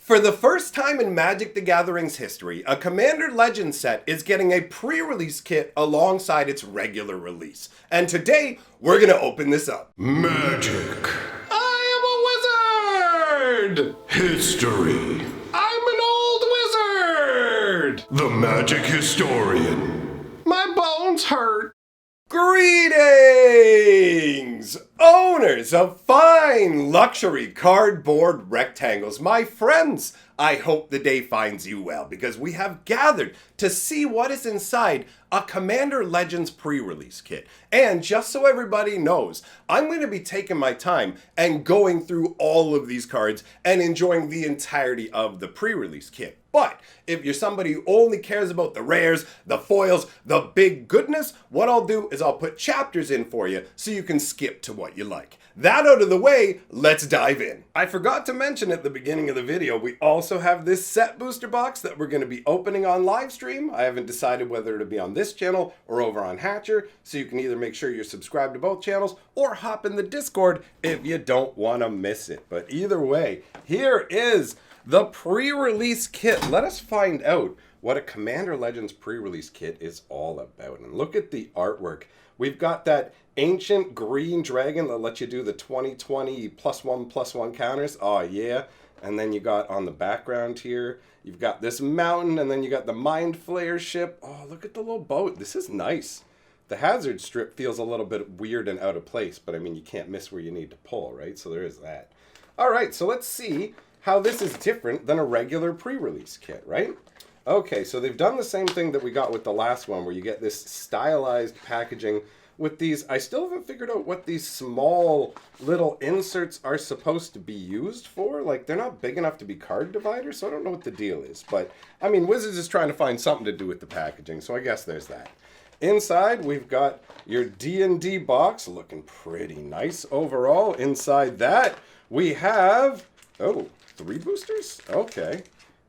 For the first time in Magic the Gathering's history, a Commander Legends set is getting a pre-release kit alongside its regular release. And today, we're gonna open this up. Magic. I am a wizard! History. I'm an old wizard! The Magic Historian. My bones hurt. Greetings! Owners of fine luxury cardboard rectangles, my friends! I hope the day finds you well because we have gathered to see what is inside a Commander Legends pre-release kit. And just so everybody knows, I'm going to be taking my time and going through all of these cards and enjoying the entirety of the pre-release kit. But if you're somebody who only cares about the rares, the foils, the big goodness, what I'll do is I'll put chapters in for you so you can skip to what you like. That out of the way, let's dive in. I forgot to mention at the beginning of the video, we also have this set booster box that we're going to be opening on live stream. I haven't decided whether it'll be on this channel or over on Hatcher, so you can either make sure you're subscribed to both channels or hop in the Discord if you don't want to miss it. But either way, here is the pre-release kit. Let us find out what a Commander Legends pre-release kit is all about. And look at the artwork. We've got that ancient green dragon that lets you do the 20/20 +1/+1 counters. Oh yeah. And then you got on the background here, you've got this mountain, and then you got the Mind Flayer ship. Oh, look at the little boat. This is nice. The hazard strip feels a little bit weird and out of place, but I mean, you can't miss where you need to pull, right? So there is that. All right, so let's see how this is different than a regular pre-release kit, right? Okay, so they've done the same thing that we got with the last one, where you get this stylized packaging with these. I still haven't figured out what these small little inserts are supposed to be used for. Like, they're not big enough to be card dividers, so I don't know what the deal is. But, I mean, Wizards is trying to find something to do with the packaging, so I guess there's that. Inside, we've got your D&D box, looking pretty nice overall. Inside that, we have, oh, 3 boosters? Okay.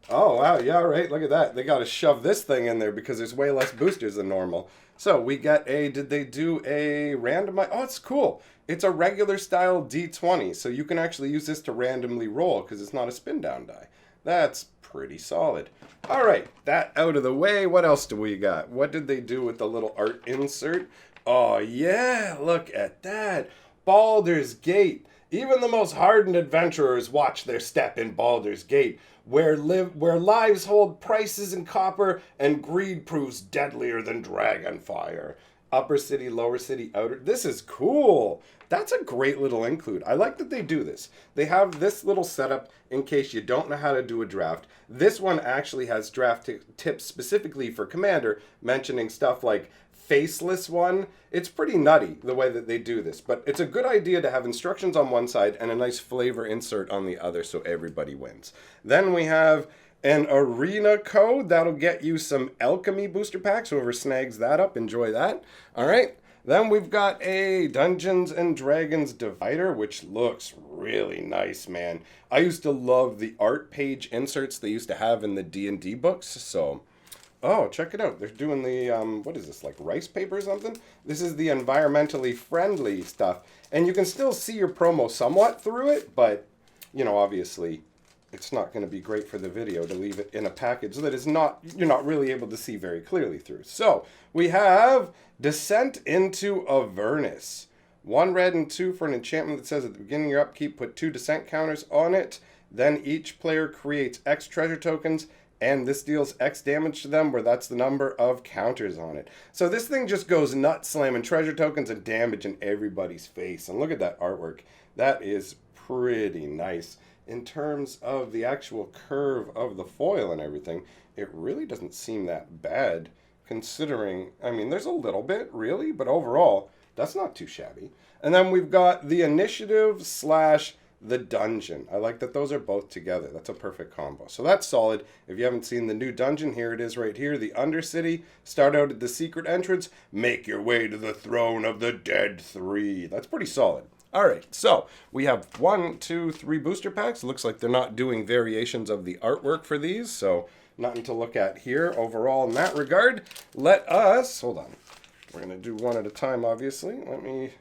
Oh, wow, yeah, right, look at that. They got to shove this thing in there because there's way less boosters than normal. So we got a, did they do a randomize? Oh, it's cool. It's a regular style D20, so you can actually use this to randomly roll because it's not a spin down die. That's pretty solid. All right, that out of the way, what else do we got? What did they do with the little art insert? Oh, yeah, look at that. Baldur's Gate. Even the most hardened adventurers watch their step in Baldur's Gate, where lives hold prices in copper and greed proves deadlier than dragon fire. Upper city, lower city, outer. This is cool. That's a great little include. I like that they do this. They have this little setup in case you don't know how to do a draft. This one actually has draft tips specifically for Commander, mentioning stuff like faceless one. It's pretty nutty the way that they do this, but it's a good idea to have instructions on one side and a nice flavor insert on the other so everybody wins. Then we have an arena code that'll get you some alchemy booster packs. Whoever snags that up, enjoy that. All right. Then we've got a Dungeons and Dragons divider, which looks really nice, man. I used to love the art page inserts they used to have in the D&D books, so oh, check it out. They're doing the, what is this, like rice paper or something? This is the environmentally friendly stuff. And you can still see your promo somewhat through it, but, you know, obviously it's not going to be great for the video to leave it in a package that is not, you're not really able to see very clearly through. So, we have Descent into Avernus. 1 red and 2 for an enchantment that says at the beginning of your upkeep, put 2 descent counters on it. Then each player creates X treasure tokens, and this deals X damage to them, where that's the number of counters on it. So this thing just goes nuts, slamming treasure tokens and damage in everybody's face. And look at that artwork. That is pretty nice. In terms of the actual curve of the foil and everything, it really doesn't seem that bad, considering, I mean, there's a little bit, really, but overall, that's not too shabby. And then we've got the initiative / the dungeon. I like that those are both together. That's a perfect combo. So that's solid. If you haven't seen the new dungeon, here it is right here. The Undercity. Start out at the secret entrance. Make your way to the throne of the dead 3. That's pretty solid. All right, so we have 1, 2, 3 booster packs. Looks like they're not doing variations of the artwork for these, so nothing to look at here overall in that regard. Let us, hold on. We're going to do one at a time, obviously. Let me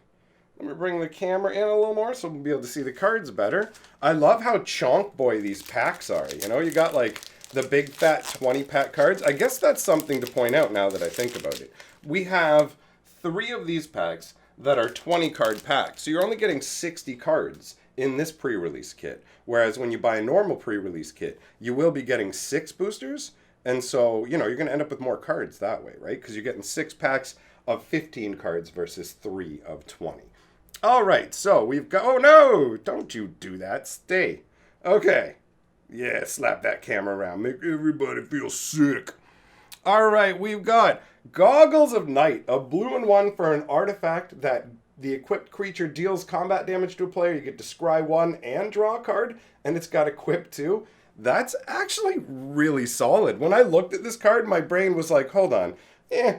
Let me bring the camera in a little more so we'll be able to see the cards better. I love how chonk boy these packs are. You know, you got like the big fat 20 pack cards. I guess that's something to point out now that I think about it. We have 3 of these packs that are 20 card packs. So you're only getting 60 cards in this pre-release kit. Whereas when you buy a normal pre-release kit, you will be getting 6 boosters. And so, you know, you're going to end up with more cards that way, right? Because you're getting 6 packs of 15 cards versus 3 of 20. All right, so we've got... Oh, no! Don't you do that. Stay. Okay. Yeah, slap that camera around. Make everybody feel sick. All right, we've got Goggles of Night, a blue and 1 for an artifact that the equipped creature deals combat damage to a player. You get to scry 1 and draw a card, and it's got equip too. That's actually really solid. When I looked at this card, my brain was like, hold on,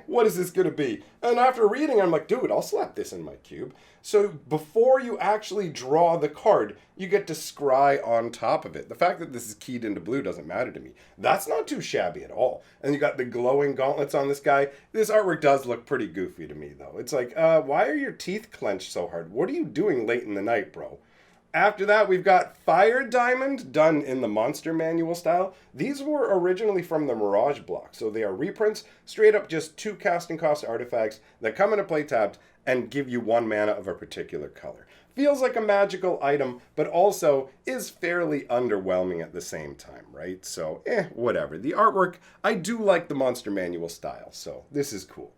what is this going to be? And after reading, I'm like, dude, I'll slap this in my cube. So before you actually draw the card, you get to scry on top of it. The fact that this is keyed into blue doesn't matter to me. That's not too shabby at all. And you got the glowing gauntlets on this guy. This artwork does look pretty goofy to me, though. It's like, why are your teeth clenched so hard? What are you doing late in the night, bro? After that, we've got Fire Diamond, done in the Monster Manual style. These were originally from the Mirage block, so they are reprints, straight up just 2 casting cost artifacts that come into play tapped and give you 1 mana of a particular color. Feels like a magical item, but also is fairly underwhelming at the same time, right? So, whatever. The artwork, I do like the Monster Manual style, so this is cool.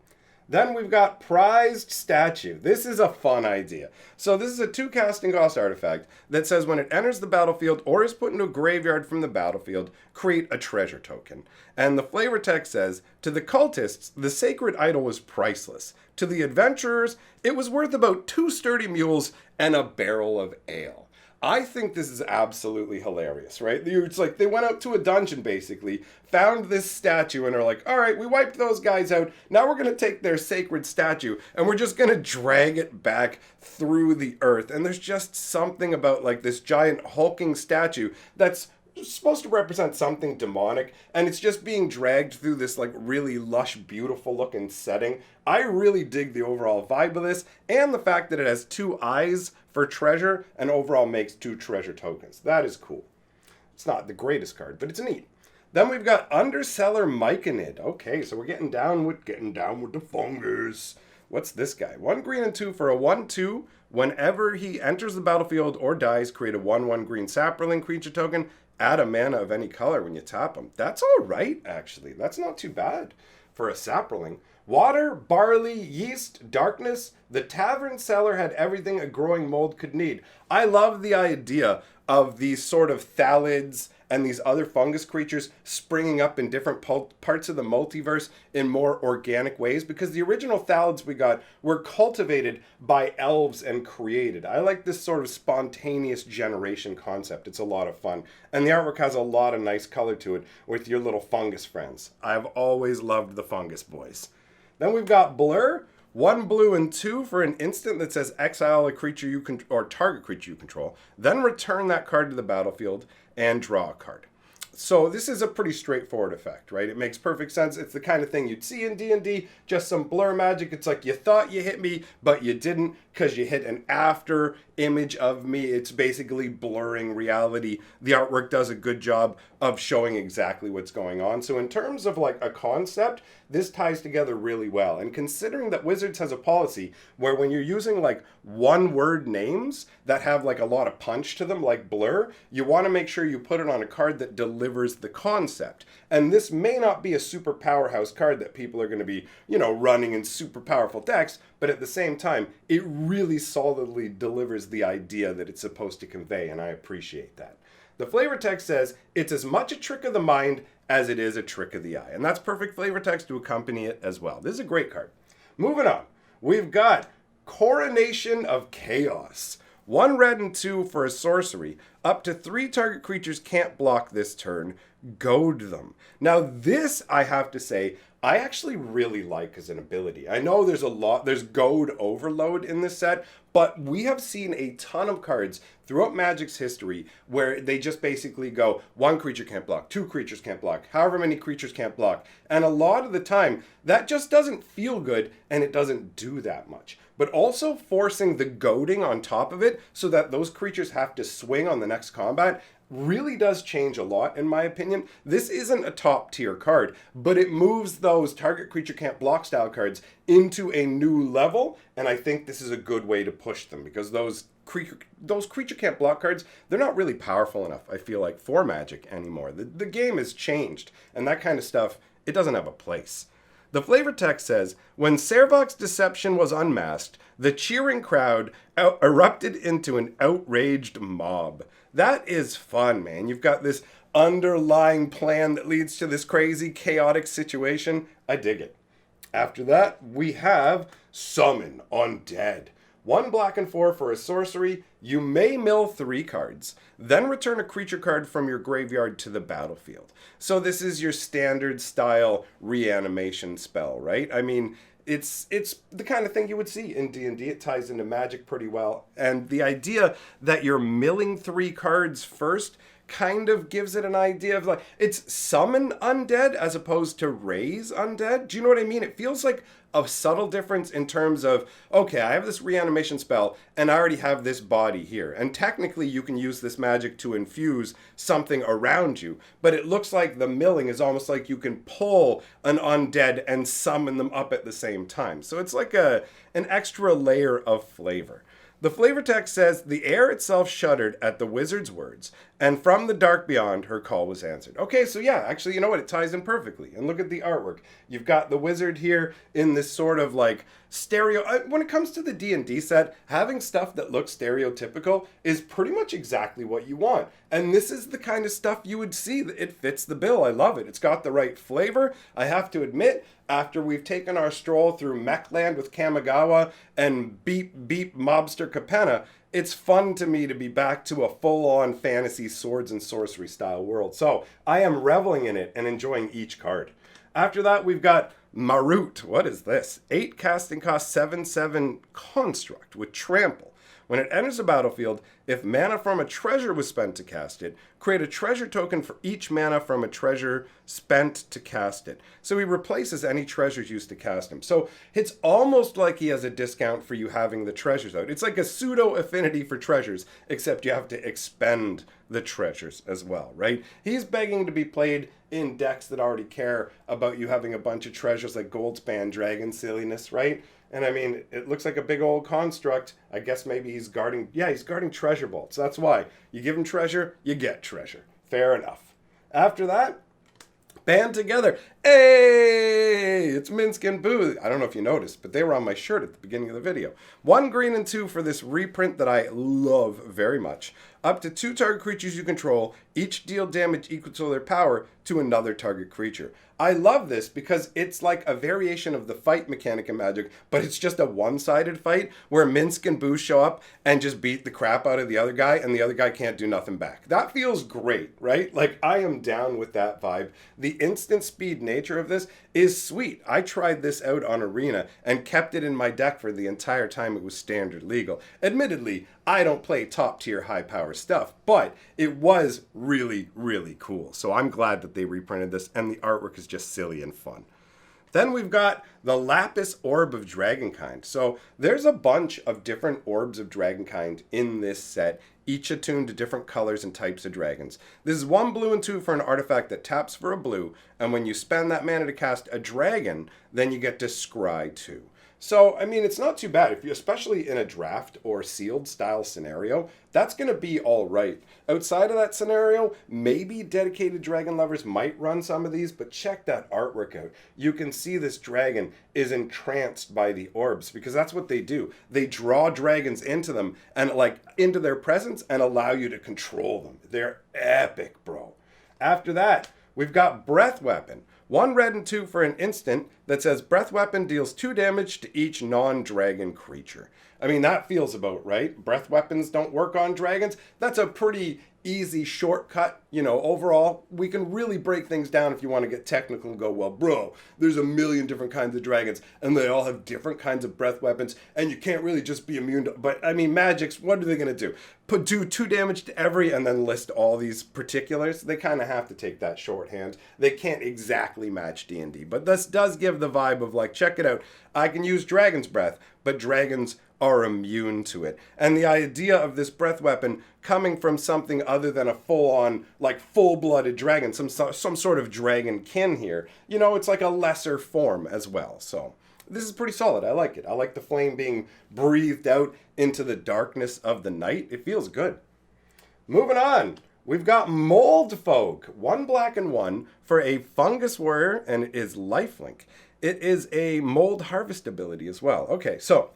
Then we've got Prized Statue. This is a fun idea. So this is a 2 casting cost artifact that says when it enters the battlefield or is put into a graveyard from the battlefield, create a treasure token. And the flavor text says, to the cultists, the sacred idol was priceless. To the adventurers, it was worth about 2 sturdy mules and a barrel of ale. I think this is absolutely hilarious, right? It's like they went out to a dungeon, basically, found this statue, and are like, all right, we wiped those guys out. Now we're going to take their sacred statue, and we're just going to drag it back through the earth. And there's just something about, like, this giant hulking statue that's supposed to represent something demonic, and it's just being dragged through this like really lush, beautiful looking setting. I really dig the overall vibe of this, and the fact that it has 2 eyes for treasure and overall makes 2 treasure tokens. That is cool. It's not the greatest card, but it's neat. Then we've got Underseller Myconid. Okay, so we're getting down with the fungus. What's this guy? 1 green and 2 for a 1/2. Whenever he enters the battlefield or dies, create a 1/1 green sapperling creature token. Add a mana of any color when you tap them. That's all right, actually. That's not too bad for a sapperling. Water, barley, yeast, darkness. The tavern cellar had everything a growing mold could need. I love the idea of these sort of thalids and these other fungus creatures springing up in different parts of the multiverse in more organic ways, because the original thalids we got were cultivated by elves and created. I like this sort of spontaneous generation concept. It's a lot of fun. And the artwork has a lot of nice color to it with your little fungus friends. I've always loved the fungus boys. Then we've got Blur. 1 blue and 2 for an instant that says exile a creature you or target creature you control. Then return that card to the battlefield and draw a card. So this is a pretty straightforward effect, right? It makes perfect sense. It's the kind of thing you'd see in D&D, just some blur magic. It's like you thought you hit me, but you didn't because you hit an after image of me. It's basically blurring reality. The artwork does a good job of showing exactly what's going on. So in terms of like a concept, this ties together really well. And considering that Wizards has a policy where when you're using like 1-word names that have like a lot of punch to them, like blur, you want to make sure you put it on a card that delivers the concept. And this may not be a super powerhouse card that people are going to be, running in super powerful decks, but at the same time, it really solidly delivers the idea that it's supposed to convey, and I appreciate that. The flavor text says, it's as much a trick of the mind as it is a trick of the eye. And that's perfect flavor text to accompany it as well. This is a great card. Moving on, we've got Coronation of Chaos. 1 red and 2 for a sorcery. Up to 3 target creatures can't block this turn. Goad them. Now this, I have to say, I actually really like as an ability. I know there's goad overload in this set, but we have seen a ton of cards throughout Magic's history where they just basically go, 1 creature can't block, 2 creatures can't block, however many creatures can't block. And a lot of the time, that just doesn't feel good and it doesn't do that much. But also forcing the goading on top of it so that those creatures have to swing on the next combat really does change a lot, in my opinion. This isn't a top tier card, but it moves those target creature can't block style cards into a new level, and I think this is a good way to push them, because those creature can't block cards, they're not really powerful enough, I feel like, for Magic anymore. The game has changed, and that kind of stuff, it doesn't have a place. The flavor text says, when Servok's deception was unmasked, the cheering crowd erupted into an outraged mob. That is fun, man. You've got this underlying plan that leads to this crazy, chaotic situation. I dig it. After that, we have Summon Undead. 1 black and 4 for a sorcery. You may mill 3 cards. Then return a creature card from your graveyard to the battlefield. So this is your standard style reanimation spell, right? I mean, it's the kind of thing you would see in D&D. It ties into Magic pretty well. And the idea that you're milling 3 cards first kind of gives it an idea of, like, it's summon undead as opposed to raise undead. Do you know what I mean? It feels like a subtle difference in terms of, okay, I have this reanimation spell and I already have this body here, and technically you can use this magic to infuse something around you, but it looks like the milling is almost like you can pull an undead and summon them up at the same time. So it's like an extra layer of flavor. The flavor text says, the air itself shuddered at the wizard's words, and from the dark beyond, her call was answered. Okay, so yeah, actually, you know what? It ties in perfectly. And look at the artwork. You've got the wizard here in this sort of like stereo. When it comes to the D&D set, having stuff that looks stereotypical is pretty much exactly what you want. And this is the kind of stuff you would see. It fits the bill. I love it. It's got the right flavor. I have to admit, after we've taken our stroll through Mechland with Kamigawa and Beep Beep Mobster Capenna, it's fun to me to be back to a full-on fantasy swords and sorcery style world. So I am reveling in it and enjoying each card. After that, we've got Marut. What is this? 8 casting cost, 7/7 construct with trample. When it enters the battlefield, if mana from a treasure was spent to cast it, create a treasure token for each mana from a treasure spent to cast it. So he replaces any treasures used to cast him. So it's almost like he has a discount for you having the treasures out. It's like a pseudo affinity for treasures, except you have to expend the treasures as well, right? He's begging to be played in decks that already care about you having a bunch of treasures like Goldspan Dragon silliness, right? And I mean, it looks like a big old construct. I guess maybe he's guarding, he's guarding treasure vaults. That's why. You give him treasure, you get treasure. Fair enough. After that, band together. Hey, it's Minsk and Boo. I don't know if you noticed, but they were on my shirt at the beginning of the video. 1 green and 2 for this reprint that I love very much. Up to 2 target creatures you control, each deal damage equal to their power to another target creature. I love this because it's like a variation of the fight mechanic in Magic, but it's just a one-sided fight where Minsk and Boo show up and just beat the crap out of the other guy, and the other guy can't do nothing back. That feels great, right? Like, I am down with that vibe. The instant speed nature of this is sweet. I tried this out on Arena and kept it in my deck for the entire time it was standard legal. Admittedly, I don't play top tier high power stuff, but it was really, really cool. So I'm glad that they reprinted this, and the artwork is just silly and fun. Then we've got the Lapis Orb of Dragonkind. So there's a bunch of different Orbs of Dragonkind in this set, each attuned to different colors and types of dragons. This is 1 blue and 2 for an artifact that taps for a blue, and when you spend that mana to cast a dragon, then you get to scry 2. So, I mean, it's not too bad. If you, especially in a draft or sealed style scenario, that's going to be all right. Outside of that scenario, maybe dedicated dragon lovers might run some of these, but check that artwork out. You can see this dragon is entranced by the orbs, because that's what they do. They draw dragons into them and like into their presence and allow you to control them. They're epic, bro. After that, we've got Breath Weapon. 1 red and 2 for an instant that says Breath Weapon deals 2 damage to each non-dragon creature. I mean, that feels about right. Breath weapons don't work on dragons. That's a pretty easy shortcut. Overall, we can really break things down if you want to get technical and go, well, bro, there's a million different kinds of dragons, and they all have different kinds of breath weapons, and you can't really just be immune to... But, magics, what are they going to do? Do 2 damage to every, and then list all these particulars? They kind of have to take that shorthand. They can't exactly match D&D, but this does give the vibe of, like, check it out. I can use Dragon's Breath, but dragons are immune to it. And the idea of this breath weapon coming from something other than a full-on, like, full-blooded dragon, some sort of dragon kin here, it's like a lesser form as well. So this is pretty solid. I like it. I like the flame being breathed out into the darkness of the night. It feels good. Moving on. We've got Mold Folk. 1 black and 1 for a fungus warrior, and it is lifelink. It is a mold harvest ability as well. Okay, so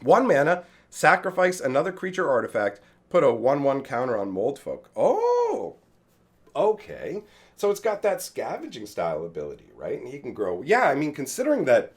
1 mana, sacrifice another creature artifact, put a 1/1 counter on Mold Folk. Oh, okay. So it's got that scavenging style ability, right? And he can grow. Yeah, considering that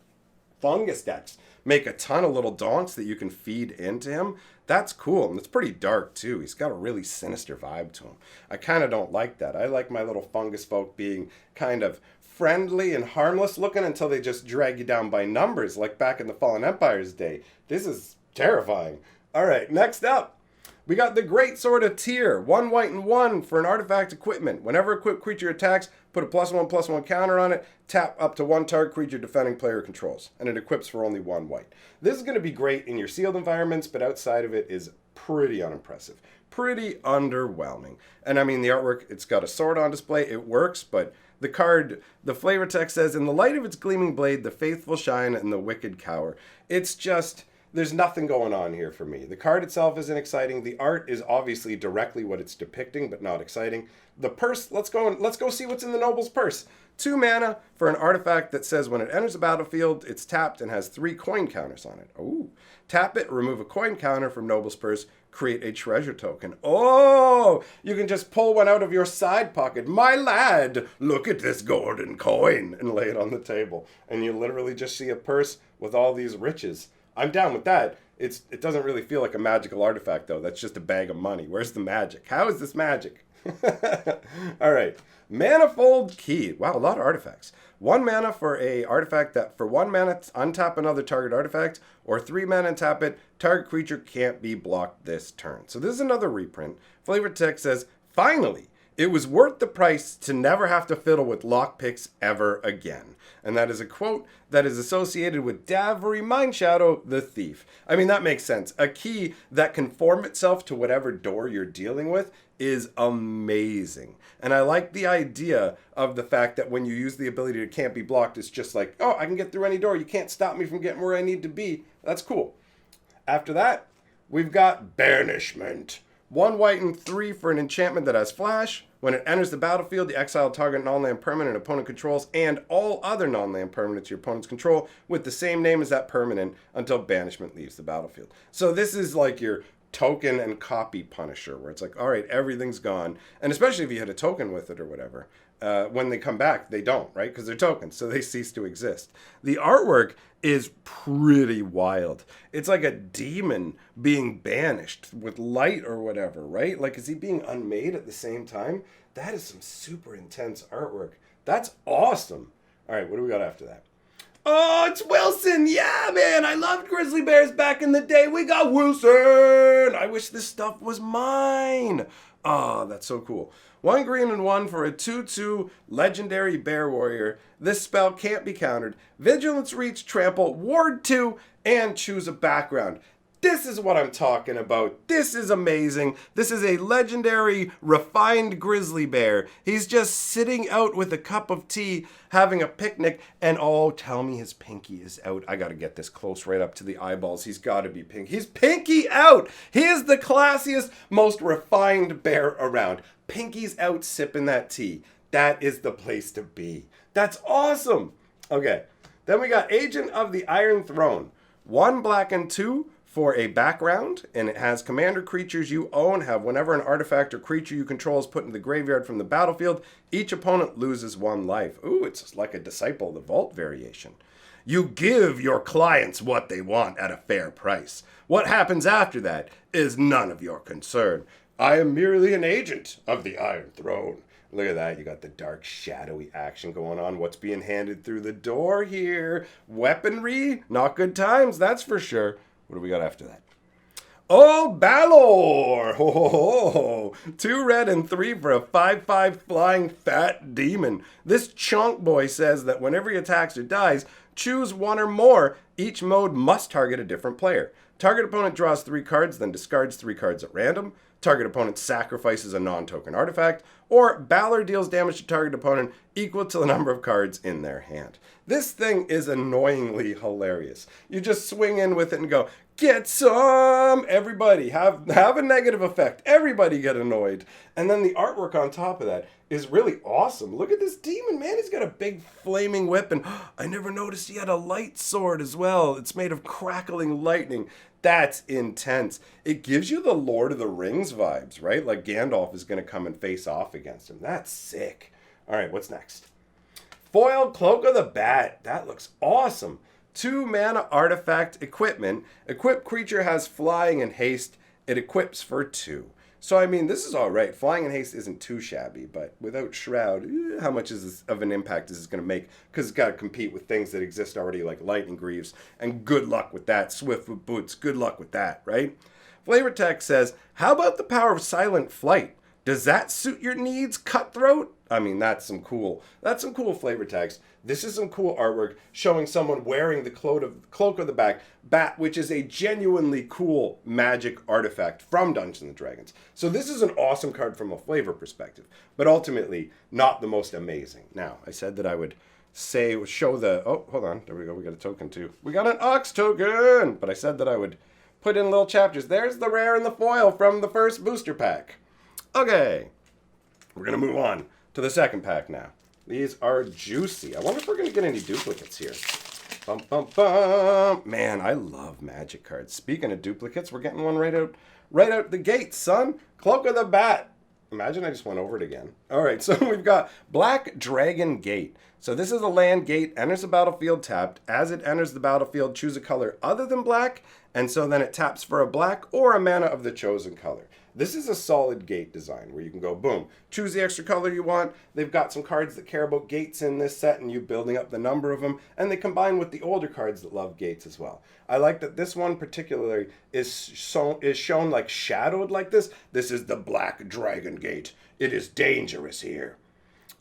fungus decks make a ton of little donks that you can feed into him, that's cool. And it's pretty dark, too. He's got a really sinister vibe to him. I kind of don't like that. I like my little fungus folk being kind of friendly and harmless looking until they just drag you down by numbers, like back in the Fallen Empire's day. This is terrifying. All right, next up, we got the Great Sword of Tyr. 1 white and 1 for an artifact equipment. Whenever a equipped creature attacks, put a +1/+1 counter on it, tap up to 1 target creature defending player controls, and it equips for only 1 white. This is going to be great in your sealed environments, but outside of it is pretty unimpressive. Pretty underwhelming. And the artwork, it's got a sword on display. It works, but the card, the flavor text says, in the light of its gleaming blade, the faithful shine and the wicked cower. It's just, there's nothing going on here for me. The card itself isn't exciting. The art is obviously directly what it's depicting, but not exciting. The purse, let's go see what's in the noble's purse. 2 mana for an artifact that says when it enters the battlefield, it's tapped and has 3 coin counters on it. Ooh. Tap it, remove a coin counter from noble's purse, create a treasure token. Oh, you can just pull one out of your side pocket. My lad, look at this golden coin, and lay it on the table. And you literally just see a purse with all these riches. I'm down with that. It doesn't really feel like a magical artifact, though. That's just a bag of money. Where's the magic? How is this magic? All right. Manifold Key. Wow, a lot of artifacts. 1 mana for a artifact that for 1 mana untap another target artifact, or 3 mana and tap it. Target creature can't be blocked this turn. So this is another reprint. Flavor text says, finally, it was worth the price to never have to fiddle with lockpicks ever again. And that is a quote that is associated with Davery Mindshadow, the thief. That makes sense. A key that can form itself to whatever door you're dealing with is amazing. And I like the idea of the fact that when you use the ability to can't be blocked, it's just like, oh, I can get through any door. You can't stop me from getting where I need to be. That's cool. After that, we've got Banishment. 1 white and 3 for an enchantment that has flash. When it enters the battlefield, the exile target non-land permanent opponent controls and all other non-land permanents your opponents control with the same name as that permanent until banishment leaves the battlefield. So this is like your token and copy Punisher, where it's like, all right, everything's gone. And especially if you hit a token with it or whatever, when they come back, they don't, right? Because they're tokens, so they cease to exist. The artwork is pretty wild. It's like a demon being banished with light or whatever, right? Like, is he being unmade at the same time? That is some super intense artwork. That's awesome. All right, what do we got after that? Oh, it's Wilson. Yeah, man. I loved Grizzly Bears back in the day. We got Wilson. I wish this stuff was mine. Oh, that's so cool. 1 green and 1 for a 2/2 legendary bear warrior. This spell can't be countered. Vigilance, reach, trample, ward 2, and choose a background. This is what I'm talking about. This is amazing. This is a legendary, refined grizzly bear. He's just sitting out with a cup of tea, having a picnic, and oh, tell me his pinky is out. I gotta get this close right up to the eyeballs. He's gotta be pink. He's pinky out! He is the classiest, most refined bear around. Pinky's out sipping that tea. That is the place to be. That's awesome! Okay, then we got Agent of the Iron Throne. 1 black and 2 for a background, and it has commander creatures you own have whenever an artifact or creature you control is put into the graveyard from the battlefield, each opponent loses 1 life. Ooh, it's like a Disciple of the Vault variation. You give your clients what they want at a fair price. What happens after that is none of your concern. I am merely an agent of the Iron Throne. Look at that. You got the dark, shadowy action going on. What's being handed through the door here? Weaponry? Not good times, that's for sure. What do we got after that? Oh, Baldur! Ho, ho, ho, ho. 2 red and 3 for a 5/5 flying fat demon. This chunk boy says that whenever he attacks or dies, choose one or more. Each mode must target a different player. Target opponent draws 3 cards, then discards 3 cards at random. Target opponent sacrifices a non-token artifact, or Baldur deals damage to target opponent equal to the number of cards in their hand. This thing is annoyingly hilarious. You just swing in with it and go, get some! Everybody, have a negative effect. Everybody get annoyed. And then the artwork on top of that is really awesome. Look at this demon, man. He's got a big flaming whip, and I never noticed he had a light sword as well. It's made of crackling lightning. That's intense. It gives you the Lord of the Rings vibes, right? Like Gandalf is going to come and face off against him. That's sick. All right, what's next? Foiled Cloak of the Bat. That looks awesome. 2 mana artifact equipment. Equipped creature has flying and haste. It equips for 2. So, I mean, this is all right. Flying and haste isn't too shabby, but without Shroud, how much of an impact is this going to make? Because it's got to compete with things that exist already, like Lightning Greaves, and good luck with that. Swift with Boots, good luck with that, right? Flavor text says, how about the power of silent flight? Does that suit your needs, Cutthroat? I mean, that's some cool flavor text. This is some cool artwork showing someone wearing the cloak of the bat, which is a genuinely cool magic artifact from Dungeons & Dragons. So this is an awesome card from a flavor perspective, but ultimately not the most amazing. Now, I said that I would show the... Oh, hold on. There we go. We got a token, too. We got an Ox token! But I said that I would put in little chapters. There's the rare and the foil from the first booster pack. Okay. We're going to move on to the second pack now. These are juicy. I wonder if we're going to get any duplicates here. Bum, bum, bum. Man, I love magic cards. Speaking of duplicates, we're getting one right out the gate, son. Cloak of the Bat. Imagine I just went over it again. All right, so we've got Black Dragon Gate. So this is a land gate, enters the battlefield tapped. As it enters the battlefield, choose a color other than black, and so then it taps for a black or a mana of the chosen color. This is a solid gate design where you can go, boom, choose the extra color you want. They've got some cards that care about gates in this set and you building up the number of them. And they combine with the older cards that love gates as well. I like that this one particularly is shown like shadowed like this. This is the Black Dragon Gate. It is dangerous here.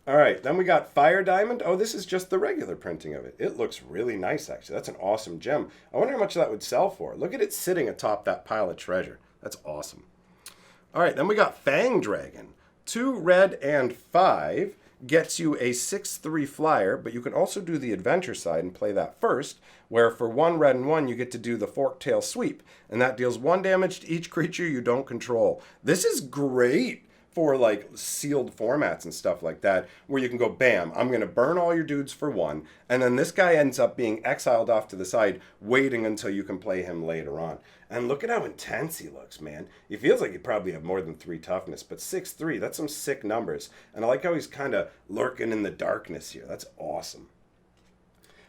All right, then we got Fire Diamond. Oh, this is just the regular printing of it. It looks really nice, actually. That's an awesome gem. I wonder how much that would sell for. Look at it sitting atop that pile of treasure. That's awesome. All right, then we got Fang Dragon. 2 red and 5 gets you a 6/3 flyer, but you can also do the adventure side and play that first, where for 1 red and 1, you get to do the Forktail Sweep, and that deals 1 damage to each creature you don't control. This is great for like sealed formats and stuff like that, where you can go, bam, I'm going to burn all your dudes for 1, and then this guy ends up being exiled off to the side, waiting until you can play him later on. And look at how intense he looks, man. He feels like he'd probably have more than 3 toughness, but 6/3, that's some sick numbers. And I like how he's kind of lurking in the darkness here. That's awesome.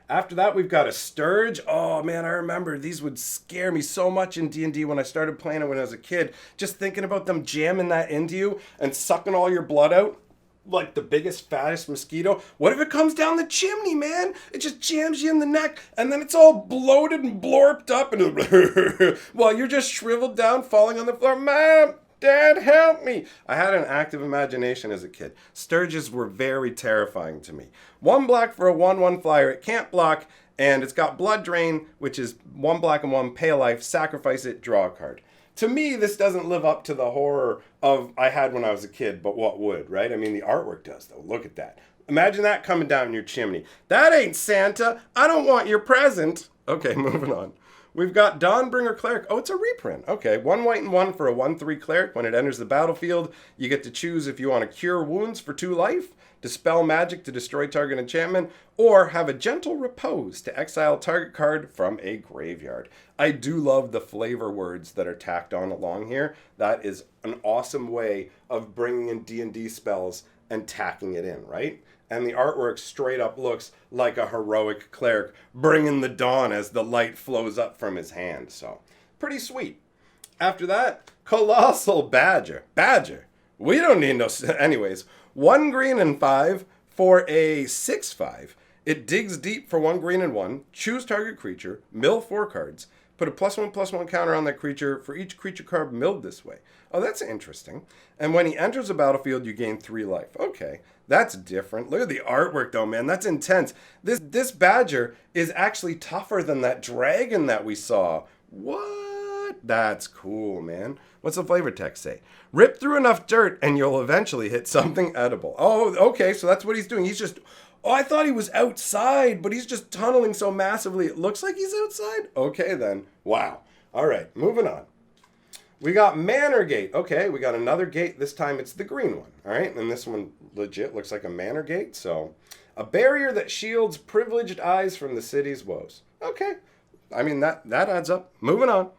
After that, we've got a Sturge. Oh, man, I remember these would scare me so much in D&D when I started playing it when I was a kid. Just thinking about them jamming that into you and sucking all your blood out like the biggest, fattest mosquito. What if it comes down the chimney, man? It just jams you in the neck, and then it's all bloated and blorped up, and while you're just shriveled down, falling on the floor. Mom, Dad, help me. I had an active imagination as a kid. Sturges were very terrifying to me. 1 black for a 1/1 flyer. It can't block, and it's got Blood Drain, which is 1 black and 1 pay life. Sacrifice it, draw a card. To me, this doesn't live up to the horror of I had when I was a kid, but what would, right? I mean, the artwork does, though. Look at that. Imagine that coming down your chimney. That ain't Santa. I don't want your present. Okay, moving on. We've got Dawnbringer Cleric. Oh, it's a reprint. Okay, 1 white and 1 for a 1/3 Cleric. When it enters the battlefield, you get to choose if you want to cure wounds for 2 life, dispel magic to destroy target enchantment, or have a gentle repose to exile target card from a graveyard. I do love the flavor words that are tacked on along here. That is an awesome way of bringing in D&D spells and tacking it in, right? And the artwork straight up looks like a heroic cleric bringing the dawn as the light flows up from his hand. So, pretty sweet. After that, Colossal Badger. Badger. We don't need no... Anyways, 1 green and 5 for a 6/5. It digs deep for 1 green and 1. Choose target creature. Mill 4 cards. Put a +1/+1 counter on that creature for each creature card milled this way. Oh, that's interesting. And when he enters the battlefield, you gain 3 life. Okay, that's different. Look at the artwork, though, man. That's intense. This badger is actually tougher than that dragon that we saw. What? That's cool, man. What's the flavor text say? Rip through enough dirt and you'll eventually hit something edible. Oh, okay, so that's what he's doing. He's just... Oh, I thought he was outside, but he's just tunneling so massively. It looks like he's outside. Okay, then. Wow. All right, moving on. We got Manor Gate. Okay, we got another gate. This time it's the green one. All right, and this one legit looks like a Manor Gate. So, a barrier that shields privileged eyes from the city's woes. Okay, I mean, that adds up. Moving on.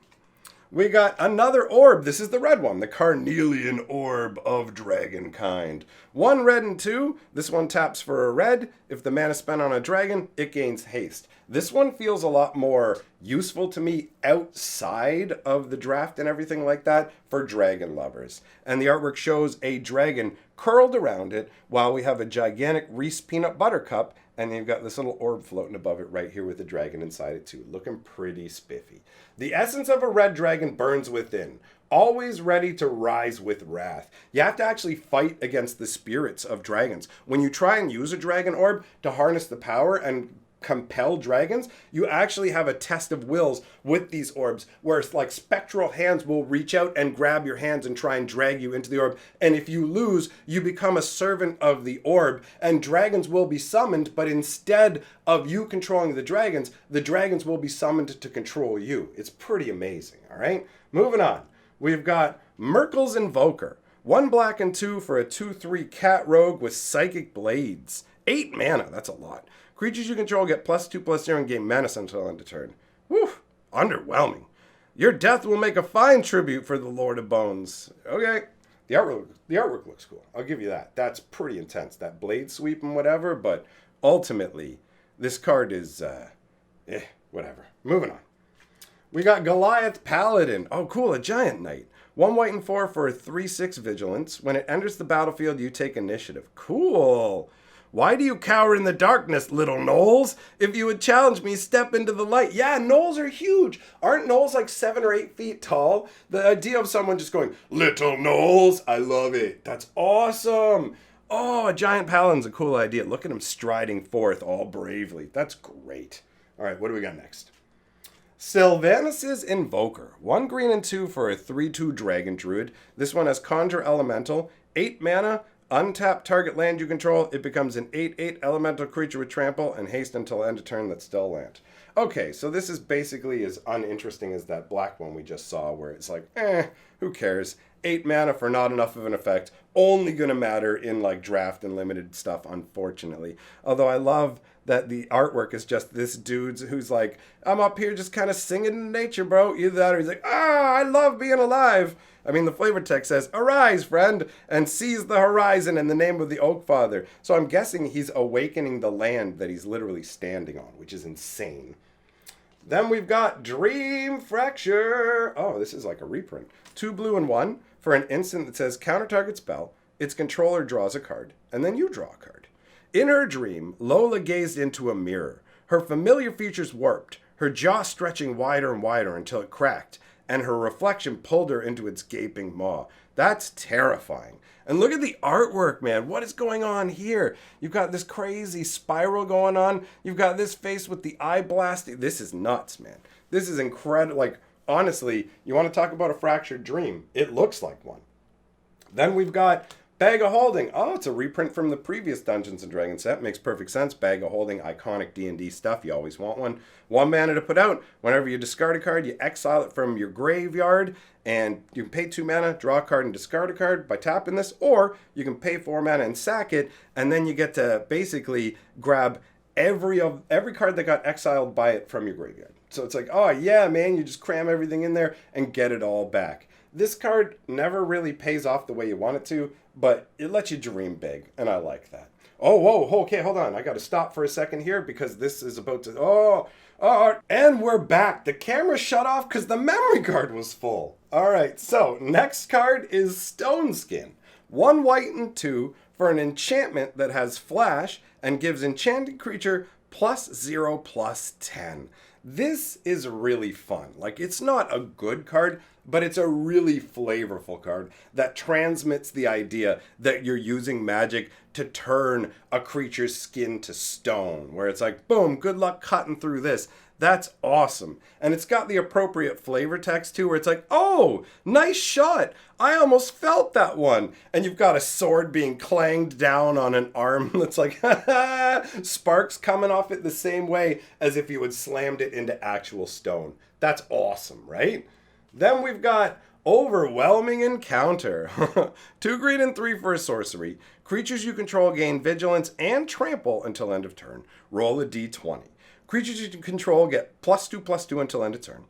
We got another orb. This is the red one, the Carnelian Orb of Dragonkind. 1 red and 2. This one taps for a red. If the mana is spent on a dragon, it gains haste. This one feels a lot more useful to me outside of the draft and everything like that for dragon lovers. And the artwork shows a dragon curled around it while we have a gigantic Reese peanut butter cup. And you've got this little orb floating above it right here with the dragon inside it too. Looking pretty spiffy. The essence of a red dragon burns within, always ready to rise with wrath. You have to actually fight against the spirits of dragons. When you try and use a dragon orb to harness the power and compel dragons, you actually have a test of wills with these orbs where it's like spectral hands will reach out and grab your hands and try and drag you into the orb. And if you lose, you become a servant of the orb and dragons will be summoned, but instead of you controlling the dragons will be summoned to control you. It's pretty amazing, all right? Moving on. We've got Merkel's Invoker. 1 black and 2 for a 2/3 cat rogue with psychic blades. 8 mana, that's a lot. Creatures you control get +2/+0 and gain mana until end of turn. Whew, underwhelming. Your death will make a fine tribute for the Lord of Bones. Okay, the artwork looks cool. I'll give you that. That's pretty intense. That blade sweep and whatever, but ultimately, this card is, whatever. Moving on. We got Goliath Paladin. Oh, cool, a giant knight. 1 white and 4 for a 3/6 vigilance. When it enters the battlefield, you take initiative. Cool. Why do you cower in the darkness, little gnolls? If you would challenge me, step into the light. Yeah, gnolls are huge. Aren't gnolls like 7 or 8 feet tall? The idea of someone just going, little gnolls, I love it. That's awesome. Oh, a giant paladin's a cool idea. Look at him striding forth all bravely. That's great. All right, what do we got next? Sylvanas' Invoker. 1 green and 2 for a 3/2 dragon druid. This one has Conjure Elemental, 8 mana, untap target land you control. It becomes an 8/8 elemental creature with trample and haste until end of turn that's still land. Okay, so this is basically as uninteresting as that black one we just saw where it's like, who cares? 8 mana for not enough of an effect. Only gonna matter in like draft and limited stuff, unfortunately. Although I love that the artwork is just this dude who's like, I'm up here just kind of singing in nature, bro. Either that or he's like, I love being alive. I mean, the flavor text says, arise, friend, and seize the horizon in the name of the Oak Father. So I'm guessing he's awakening the land that he's literally standing on, which is insane. Then we've got Dream Fracture. Oh, this is like a reprint. 2 blue and 1 for an instant that says counter target spell. Its controller draws a card, and then you draw a card. In her dream, Lola gazed into a mirror. Her familiar features warped, her jaw stretching wider and wider until it cracked, and her reflection pulled her into its gaping maw. That's terrifying. And look at the artwork, man. What is going on here? You've got this crazy spiral going on. You've got this face with the eye blasting. This is nuts, man. This is incredible. Like, honestly, you want to talk about a fractured dream? It looks like one. Then we've got Bag of Holding. Oh, it's a reprint from the previous Dungeons & Dragons set. Makes perfect sense. Bag of Holding, iconic D&D stuff. You always want one. 1 mana to put out. Whenever you discard a card, you exile it from your graveyard. And you can pay 2 mana, draw a card, and discard a card by tapping this. Or you can pay 4 mana and sack it. And then you get to basically grab every card that got exiled by it from your graveyard. So it's like, oh yeah, man, you just cram everything in there and get it all back. This card never really pays off the way you want it to, but it lets you dream big, and I like that. Oh, whoa, okay, hold on. I got to stop for a second here because this is about to... and we're back. The camera shut off because the memory card was full. All right, so next card is Stone Skin. 1 white and 2 for an enchantment that has flash and gives enchanted creature +0/+10. This is really fun. Like, it's not a good card, but it's a really flavorful card that transmits the idea that you're using magic to turn a creature's skin to stone, where it's like, boom, good luck cutting through this. That's awesome. And it's got the appropriate flavor text too, where it's like, oh, nice shot. I almost felt that one. And you've got a sword being clanged down on an arm that's like, sparks coming off it the same way as if you had slammed it into actual stone. That's awesome, right? Then we've got Overwhelming Encounter. 2 green and 3 for a sorcery. Creatures you control gain vigilance and trample until end of turn. Roll a d20. Creatures you control get +2/+2 until end of turn.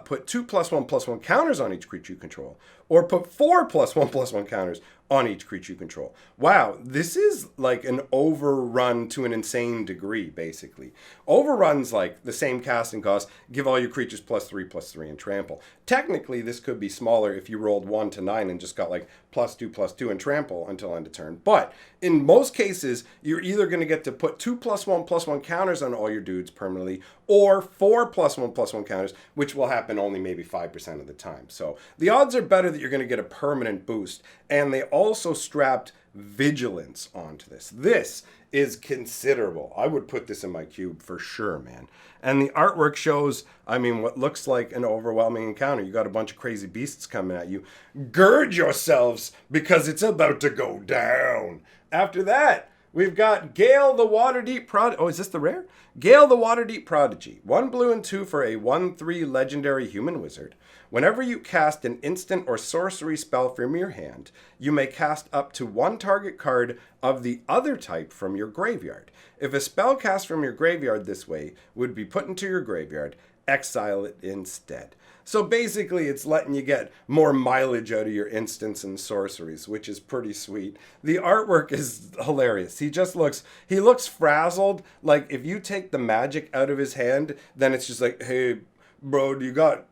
Put 2 +1/+1 counters on each creature you control. Or put 4 +1/+1 counters on each creature you control. Wow, this is like an overrun to an insane degree, basically. Overruns, like the same casting cost, give all your creatures +3/+3 and trample. Technically, this could be smaller if you rolled 1 to 9 and just got like +2/+2 and trample until end of turn. But in most cases, you're either going to get to put 2 +1/+1 counters on all your dudes permanently, or 4 +1/+1 counters, which will happen only maybe 5% of the time. So the odds are better that you're going to get a permanent boost. And they also strapped vigilance onto this. This is considerable. I would put this in my cube for sure, man. And the artwork shows, what looks like an overwhelming encounter. You got a bunch of crazy beasts coming at you. Gird yourselves, because it's about to go down. After that, we've got Gale the Waterdeep Prodigy. Oh, is this the rare? Gale the Waterdeep Prodigy. 1 blue and 2 for a 1/3 legendary human wizard. Whenever you cast an instant or sorcery spell from your hand, you may cast up to 1 target card of the other type from your graveyard. If a spell cast from your graveyard this way would be put into your graveyard, exile it instead. So basically, it's letting you get more mileage out of your instants and sorceries, which is pretty sweet. The artwork is hilarious. He looks frazzled. Like, if you take the magic out of his hand, then it's just like, hey, bro, you got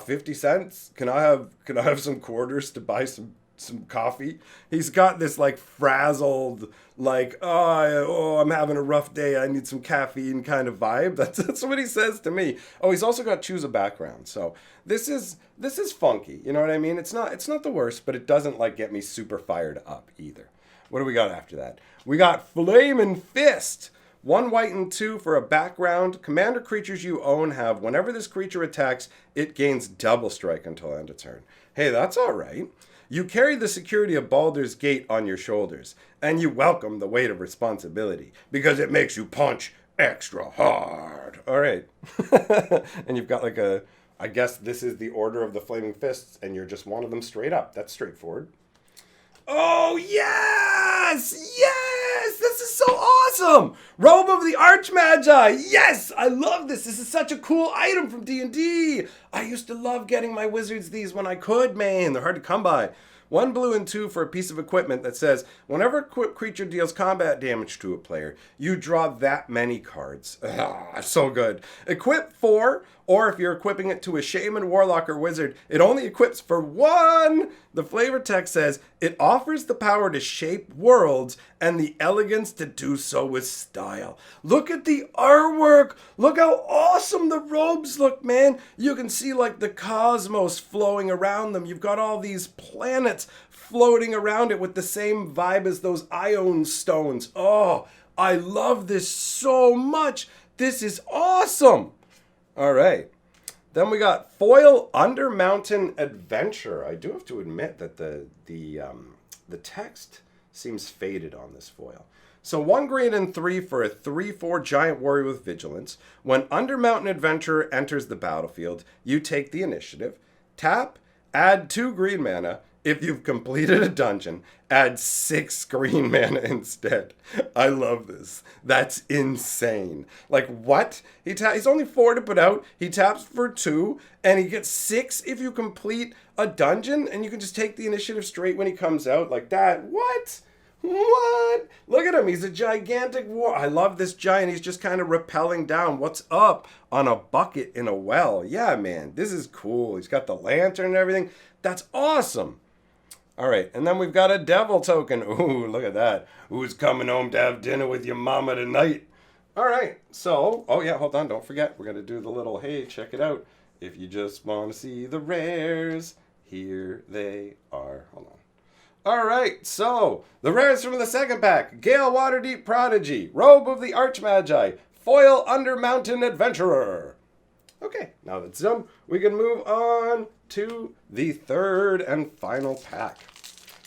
50 cents? Can I have some quarters to buy some coffee? He's got this like frazzled, like, I'm having a rough day, I need some caffeine kind of vibe. That's what he says to me. Oh, he's also got choose a background. So this is funky. You know what I mean? It's not the worst, but it doesn't like get me super fired up either. What do we got after that? We got Flamin' Fist. 1 white and 2 for a background. Commander creatures you own have, whenever this creature attacks, it gains double strike until end of turn. Hey, that's all right. You carry the security of Baldur's Gate on your shoulders, and you welcome the weight of responsibility, because it makes you punch extra hard. All right. And you've got like I guess this is the order of the Flaming Fists, and you're just one of them straight up. That's straightforward. Oh, yes! Yes! This is so awesome! Robe of the Archmagi! Yes! I love this. This is such a cool item from D&D. I used to love getting my wizards these when I could, man. They're hard to come by. 1 blue and 2 for a piece of equipment that says, whenever a creature deals combat damage to a player, you draw that many cards. So good. Equip 4, or if you're equipping it to a shaman, warlock, or wizard, it only equips for 1. The flavor text says, it offers the power to shape worlds and the elegance to do so with style. Look at the artwork. Look how awesome the robes look, man. You can see like the cosmos flowing around them. You've got all these planets floating around it with the same vibe as those ion stones. Oh, I love this so much. This is awesome. All right. Then we got Foil Undermountain Adventure. I do have to admit that the text seems faded on this foil. So 1 green and 3 for a 3/4 giant warrior with vigilance. When Undermountain Adventurer enters the battlefield, you take the initiative. Tap, add 2 green mana, if you've completed a dungeon, add 6 green mana instead. I love this. That's insane. Like, what? He's only 4 to put out. He taps for 2, and he gets 6 if you complete a dungeon, and you can just take the initiative straight when he comes out like that. What? What? Look at him. He's a gigantic war. I love this giant. He's just kind of rappelling down. What's up on a bucket in a well? Yeah, man. This is cool. He's got the lantern and everything. That's awesome. All right. And then we've got a devil token. Ooh, look at that. Who's coming home to have dinner with your mama tonight? All right. So, oh yeah, hold on. Don't forget. We're going to do the little, hey, check it out. If you just want to see the rares, here they are. Hold on. All right, so the rares from the second pack: Gale Waterdeep Prodigy, Robe of the Archmagi, Foil Undermountain Adventurer. Okay, now that's done, we can move on to the third and final pack.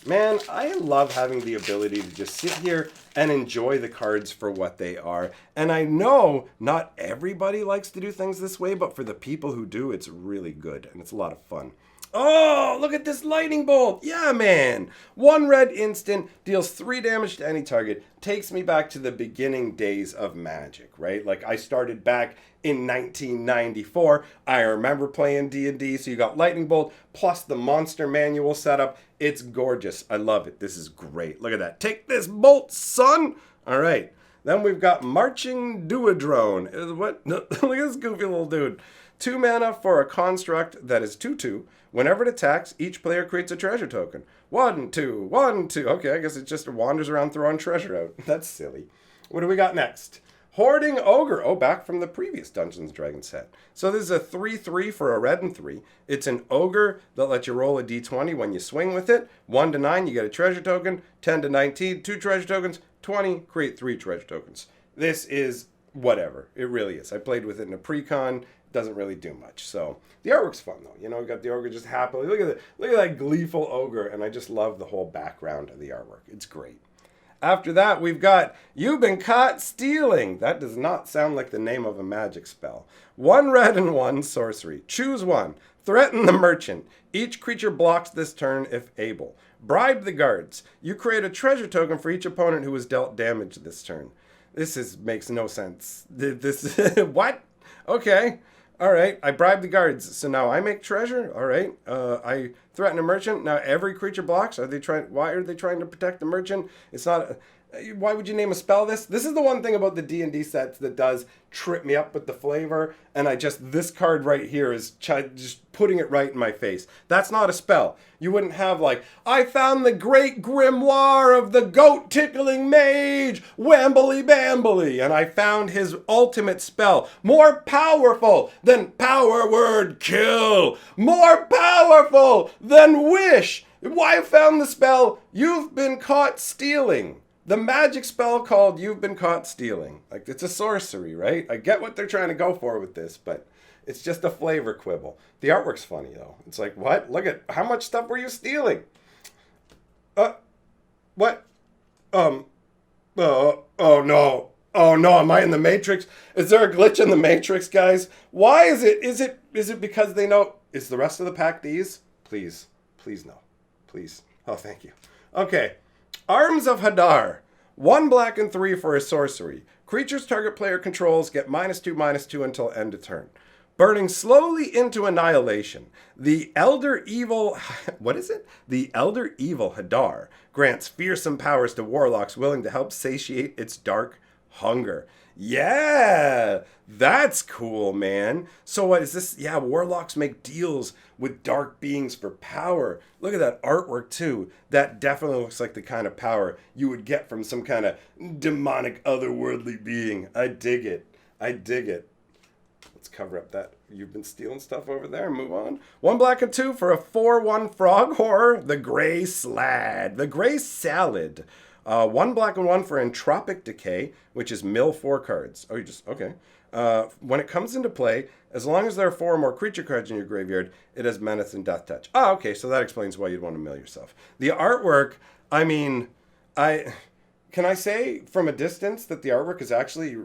Man, I love having the ability to just sit here and enjoy the cards for what they are. And I know not everybody likes to do things this way, but for the people who do, it's really good and it's a lot of fun. Oh, look at this lightning bolt. Yeah, man. 1 red instant, deals 3 damage to any target, takes me back to the beginning days of Magic, right? Like, I started back in 1994. I remember playing D&D, so you got lightning bolt plus the monster manual setup. It's gorgeous. I love it. This is great. Look at that. Take this bolt, son. All right. Then we've got Marching Duodrone. What? Look at this goofy little dude. 2 mana for a construct that is 2/2. Whenever it attacks, each player creates a treasure token. 1, 2, 1, 2. Okay, I guess it just wanders around throwing treasure out. That's silly. What do we got next? Hoarding Ogre. Oh, back from the previous Dungeons & Dragons set. So this is a 3/3 for a red and 3. It's an ogre that lets you roll a d20 when you swing with it. 1 to 9, you get a treasure token. 10 to 19, 2 treasure tokens. 20, create 3 treasure tokens. This is whatever. It really is. I played with it in a pre-con. Doesn't really do much. So the artwork's fun though. You know, we got the ogre just happily. Look at that gleeful ogre, and I just love the whole background of the artwork. It's great. After that, we've got You've Been Caught Stealing. That does not sound like the name of a magic spell. 1 red and 1 sorcery. Choose 1. Threaten the merchant. Each creature blocks this turn if able. Bribe the guards. You create a treasure token for each opponent who was dealt damage this turn. Makes no sense. What? Okay. All right, I bribe the guards, so now I make treasure. All right, I threaten a merchant. Now every creature blocks. Why are they trying to protect the merchant? It's not. Why would you name a spell this? This is the one thing about the D&D sets that does trip me up with the flavor, and this card right here is just putting it right in my face. That's not a spell. You wouldn't have like, I found the great grimoire of the goat-tickling mage, Wambly Bambly, and I found his ultimate spell, more powerful than power word kill, more powerful than wish. Why I found the spell, You've Been Caught Stealing. The magic spell called You've Been Caught Stealing. Like, it's a sorcery, right? I get what they're trying to go for with this, but it's just a flavor quibble. The artwork's funny, though. It's like, what? Look at how much stuff were you stealing? What? Oh no. Oh no, am I in the Matrix? Is there a glitch in the Matrix, guys? Why is it? Is it because they know? Is the rest of the pack these? Please no. Please. Oh, thank you. Okay. Arms of Hadar. 1 black and 3 for a sorcery. Creatures target player controls get -2/-2 until end of turn. Burning slowly into annihilation. The Elder Evil... What is it? The Elder Evil Hadar grants fearsome powers to warlocks willing to help satiate its dark hunger. Yeah! That's cool, man. So what is this? Yeah, warlocks make deals with dark beings for power. Look at that artwork, too. That definitely looks like the kind of power you would get from some kind of demonic otherworldly being. I dig it. Let's cover up that. You've been stealing stuff over there. Move on. 1 black and 2 for a 4/1 frog horror. The Grey Slad. The Grey Salad. 1 black and 1 for Entropic Decay, which is mill 4 cards. Oh, you just... Okay. When it comes into play, as long as there are 4 or more creature cards in your graveyard, it has Menace and Death Touch. Ah, okay, so that explains why you'd want to mill yourself. The artwork, I mean, can I say from a distance that the artwork is actually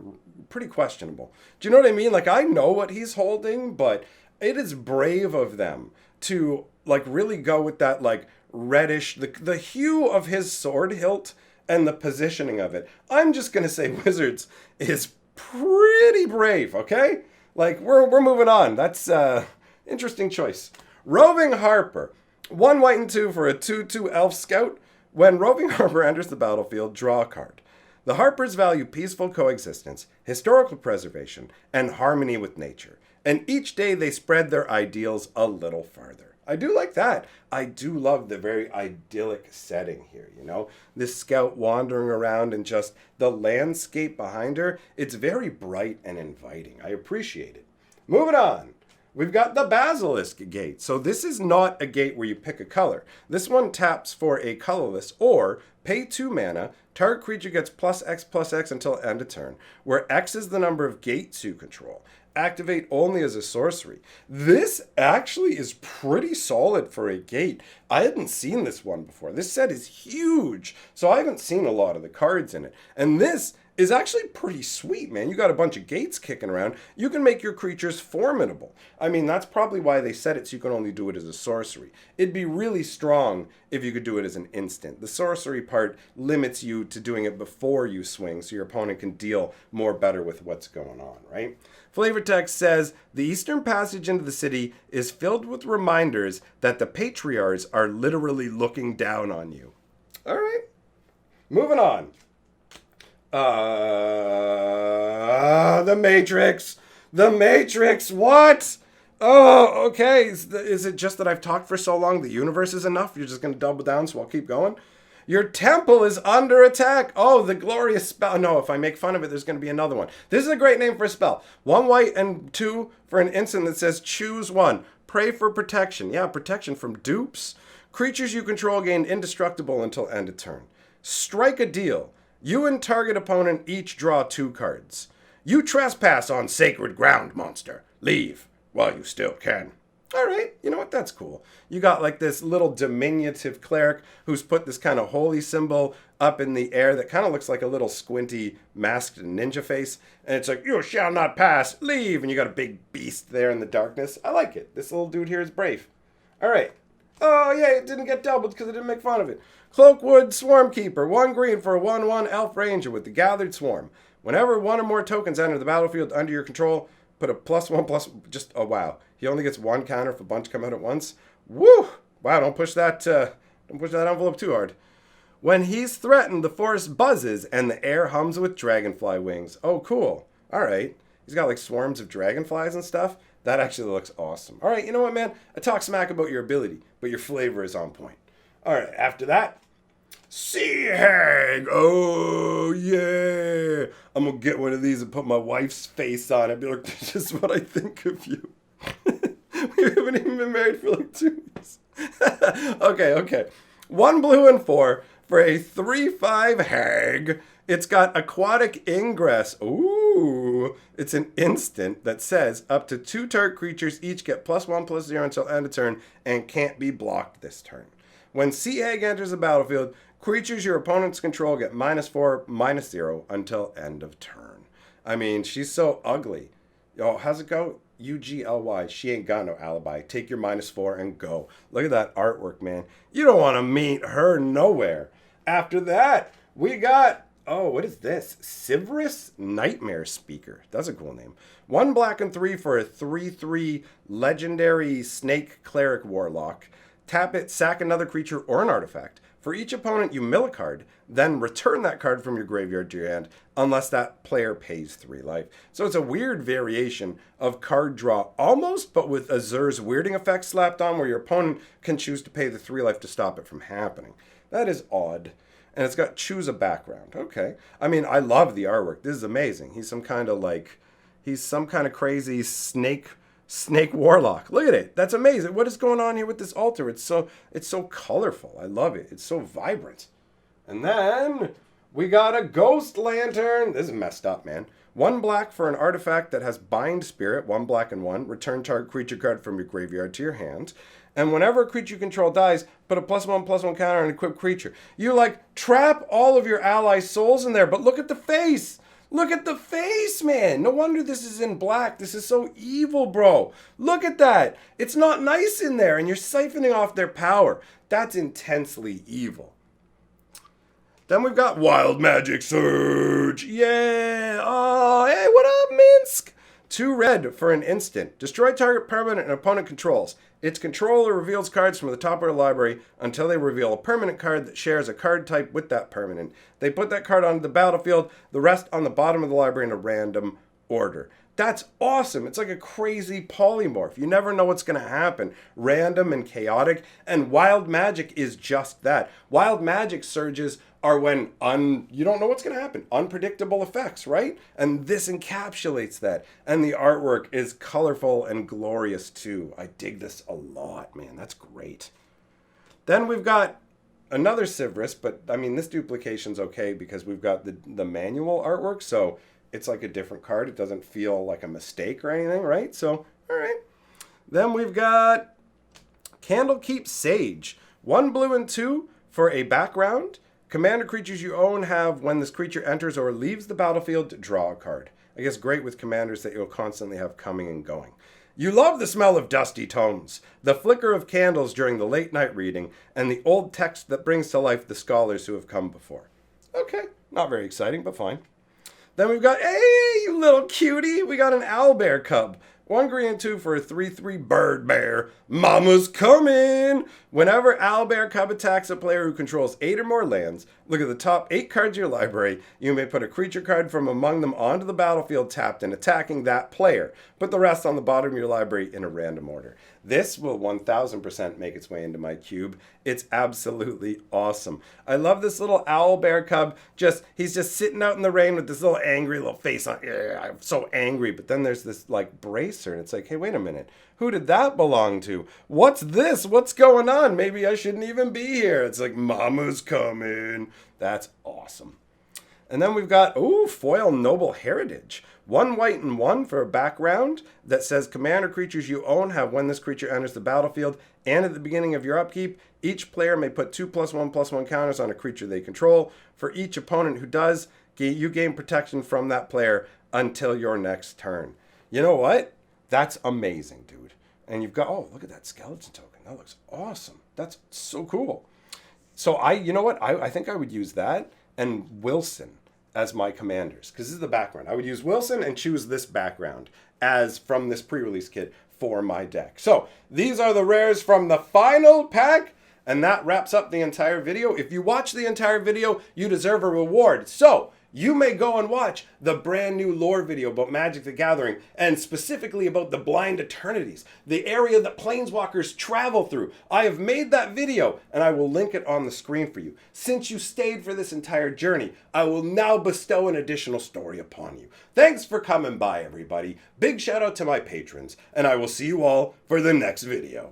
pretty questionable? Do you know what I mean? Like, I know what he's holding, but it is brave of them to, like, really go with that, like, reddish, the hue of his sword hilt and the positioning of it. I'm just going to say Wizards is pretty brave, okay? Like, we're moving on. That's interesting choice. Roving Harper. 1 white and 2 for a 2/2 elf scout. When Roving Harper enters the battlefield, draw a card. The Harpers value peaceful coexistence, historical preservation, and harmony with nature. And each day they spread their ideals a little farther. I do like that. I do love the very idyllic setting here, you know? This scout wandering around and just the landscape behind her. It's very bright and inviting. I appreciate it. Moving on. We've got the Basilisk Gate. So this is not a gate where you pick a color. This one taps for a colorless or pay 2 mana. Target creature gets +X until end of turn, where X is the number of gates you control. Activate only as a sorcery. This actually is pretty solid for a gate. I hadn't seen this one before. This set is huge, so I haven't seen a lot of the cards in it. And this is actually pretty sweet, man. You got a bunch of gates kicking around. You can make your creatures formidable. I mean, that's probably why they set it so you can only do it as a sorcery. It'd be really strong if you could do it as an instant. The sorcery part limits you to doing it before you swing so your opponent can deal more better with what's going on, right? Flavor text says, the eastern passage into the city is filled with reminders that the patriarchs are literally looking down on you. All right, moving on. The Matrix. The Matrix, what? Oh, okay. Is it just that I've talked for so long the universe is enough? You're just going to double down, so I'll keep going? Your temple is under attack. Oh, the glorious spell. No, if I make fun of it, there's going to be another one. This is a great name for a spell. 1 white and 2 for an instant that says choose one. Pray for protection. Yeah, protection from dupes. Creatures you control gain indestructible until end of turn. Strike a deal. You and target opponent each draw 2 cards. You trespass on sacred ground, monster. Leave while you still can. All right, you know what? That's cool. You got like this little diminutive cleric who's put this kind of holy symbol up in the air that kind of looks like a little squinty masked ninja face. And it's like, you shall not pass, leave. And you got a big beast there in the darkness. I like it. This little dude here is brave. All right. Oh, yeah, it didn't get doubled because I didn't make fun of it. Cloakwood Swarmkeeper, 1 green for a 1/1 elf ranger with the Gathered Swarm. Whenever 1 or more tokens enter the battlefield under your control, put a +1/+, just, oh wow. He only gets 1 counter if a bunch come out at once. Woo! Wow, don't push that envelope too hard. When he's threatened, the forest buzzes and the air hums with dragonfly wings. Oh, cool. All right. He's got like swarms of dragonflies and stuff. That actually looks awesome. All right, you know what, man? I talk smack about your ability, but your flavor is on point. All right, after that, Sea Hag. Oh, yeah. I'm going to get one of these and put my wife's face on it. Be like, this is what I think of you. We haven't even been married for like 2 weeks. Okay. 1 blue and 4 for a 3/5 hag. It's got aquatic ingress. Ooh. It's an instant that says up to 2 target creatures each get +1/+0 until end of turn and can't be blocked this turn. When Sea Hag enters the battlefield, creatures your opponents control get -4/-0 until end of turn. I mean, she's so ugly. Yo, how's it go? UGLY. She ain't got no alibi. Take your -4 and go. Look at that artwork, man. You don't want to meet her nowhere. After that, we got, oh, what is this? Sivris Nightmare Speaker. That's a cool name. 1 black and 3 for a 3/3 legendary snake cleric warlock. Tap it, sack another creature or an artifact. For each opponent, you mill a card, then return that card from your graveyard to your hand, unless that player pays 3 life. So it's a weird variation of card draw, almost, but with Azur's weirding effect slapped on, where your opponent can choose to pay the 3 life to stop it from happening. That is odd. And it's got choose a background. Okay. I mean, I love the artwork. This is amazing. He's some kind of crazy snake warlock. Look at it. That's amazing. What is going on here with this altar? It's so colorful. I love it. It's so vibrant. And then we got a ghost lantern. This is messed up, man. 1 black for an artifact that has bind spirit. 1 black and 1. Return target creature card from your graveyard to your hand. And whenever a creature you control dies, put a +1/+1 counter on an equipped creature. You trap all of your allies' souls in there, but look at the face. Look at the face, man. No wonder this is in black. This is so evil, bro. Look at that. It's not nice in there, and you're siphoning off their power. That's intensely evil. Then we've got Wild Magic Surge. Yeah. Oh, hey, what up, Minsk? 2 red for an instant. Destroy target permanent and opponent controls. Its controller reveals cards from the top of their library until they reveal a permanent card that shares a card type with that permanent. They put that card onto the battlefield, the rest on the bottom of the library in a random order. That's awesome. It's like a crazy polymorph. You never know what's going to happen. Random and chaotic. And Wild Magic is just that. Wild Magic surges are when you don't know what's going to happen. Unpredictable effects, right? And this encapsulates that. And the artwork is colorful and glorious too. I dig this a lot, man. That's great. Then we've got another Sivris, but I mean, this duplication's okay because we've got the manual artwork, so it's like a different card. It doesn't feel like a mistake or anything, right? So, all right. Then we've got Candlekeep Sage. 1 blue and 2 for a background. Commander creatures you own have, when this creature enters or leaves the battlefield, to draw a card. I guess great with commanders that you'll constantly have coming and going. You love the smell of dusty tomes, the flicker of candles during the late night reading, and the old text that brings to life the scholars who have come before. Okay, not very exciting, but fine. Then we've got, hey, you little cutie, we got an owlbear cub. 1 green and 2 for a 3/3 bird bear. Mama's coming! Whenever owlbear cub attacks a player who controls 8 or more lands, look at the top 8 cards of your library. You may put a creature card from among them onto the battlefield tapped and attacking that player. Put the rest on the bottom of your library in a random order. This will 1000% make its way into my cube. It's absolutely awesome. I love this little owlbear cub. He's just sitting out in the rain with this little angry little face on. Yeah, I'm so angry. But then there's this like bracer, and it's like, hey, wait a minute. Who did that belong to? What's this? What's going on? Maybe I shouldn't even be here. It's like, Mama's coming. That's awesome. And then we've got, foil Noble Heritage. 1 white and 1 for a background that says commander creatures you own have, when this creature enters the battlefield and at the beginning of your upkeep, each player may put 2+1/+1 counters on a creature they control. For each opponent who does, you gain protection from that player until your next turn. You know what? That's amazing, dude. And you've got, look at that skeleton token. That looks awesome. That's so cool. So I think I would use that and Wilson as my commanders, because this is the background. I would use Wilson and choose this background as from this pre-release kit for my deck. So these are the rares from the final pack, and that wraps up the entire video. If you watch the entire video, you deserve a reward. So you may go and watch the brand new lore video about Magic the Gathering, and specifically about the Blind Eternities, the area that Planeswalkers travel through. I have made that video, and I will link it on the screen for you. Since you stayed for this entire journey, I will now bestow an additional story upon you. Thanks for coming by, everybody. Big shout out to my patrons, and I will see you all for the next video.